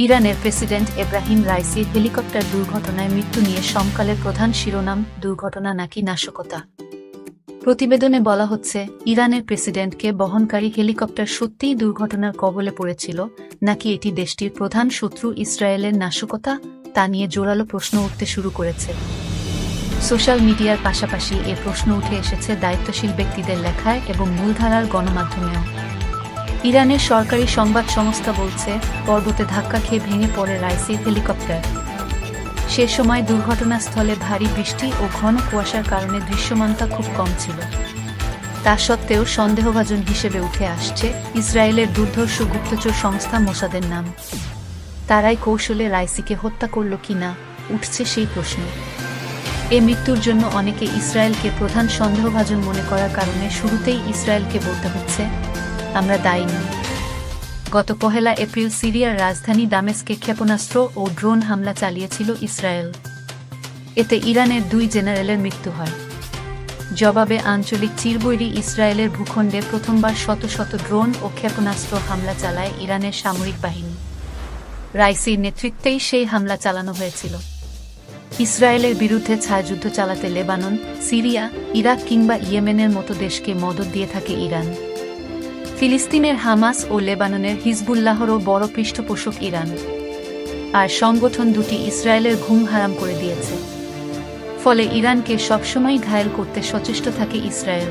ইরানের president Ibrahim রাইসির helicopter দুর্ঘটনায় মৃত্যু নিয়ে সমকালের প্রধান শিরোনাম দুর্ঘটনা নাকি নাশকতা। প্রতিবেদনে বলা হচ্ছে, ইরানের প্রেসিডেন্টকে বহনকারী হেলিকপ্টার সত্যিই দুর্ঘটনার কবলে পড়েছিল নাকি এটি দেশটির প্রধান শত্রু ইসরায়েলের নাশকতা, তা নিয়ে জোরালো প্রশ্ন উঠতে শুরু করেছে। সোশ্যাল মিডিয়ার পাশাপাশি এ প্রশ্ন উঠে এসেছে দায়িত্বশীল ব্যক্তিদের লেখায় এবং মূলধারার গণমাধ্যমেও। ইরানের সরকারি সংবাদ সংস্থা বলছে, পর্বতে ধাক্কা খেয়ে ভেঙে পড়ে রাইসির হেলিকপ্টার। সে সময় দুর্ঘটনাস্থলে ভারী বৃষ্টি ও ঘন কুয়াশার কারণে দৃশ্যমানতা খুব কম ছিল। তা সত্ত্বেও সন্দেহভাজন হিসেবে উঠে আসছে ইসরায়েলের দুর্ধর্ষ গুপ্তচর সংস্থা মোসাদের নাম। তারাই কৌশলে রাইসিকে হত্যা করল কিনা, উঠছে সেই প্রশ্ন। এ মৃত্যুর জন্য অনেকে ইসরায়েলকে প্রধান সন্দেহভাজন মনে করার কারণে শুরুতেই ইসরায়েলকে বলতে হচ্ছে, আমরা দায়ী নই। গত 1 এপ্রিল সিরিয়ার রাজধানী দামেস্কে ক্ষেপণাস্ত্র ও ড্রোন হামলা চালিয়েছিল ইসরায়েল। এতে ইরানের 2 জেনারেলের মৃত্যু হয়। জবাবে আঞ্চলিক চিরবৈরী ইসরায়েলের ভূখণ্ডে প্রথমবার শত শত ড্রোন ও ক্ষেপণাস্ত্র হামলা চালায় ইরানের সামরিক বাহিনী। রাইসির নেতৃত্বেই সেই হামলা চালানো হয়েছিল। ইসরায়েলের বিরুদ্ধে ছায়াযুদ্ধ চালাতে লেবানন, সিরিয়া, ইরাক কিংবা ইয়েমেনের মতো দেশকে মদদ দিয়ে থাকে ইরান। ফিলিস্তিনের হামাস ও লেবাননের হিজবুল্লাহরও বড় পৃষ্ঠপোষক ইরান। আর সংগঠন দুটি ইসরায়েলের ঘুম হারাম করে দিয়েছে। ফলে ইরানকে সবসময় ঘায়েল করতে সচেষ্ট থাকে ইসরায়েল।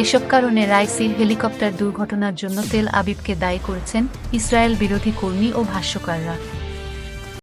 এসব কারণে রাইসির হেলিকপ্টার দুর্ঘটনার জন্য তেল আবিবকে দায়ী করেছেন ইসরায়েল বিরোধী কর্মী ও ভাষ্যকাররা।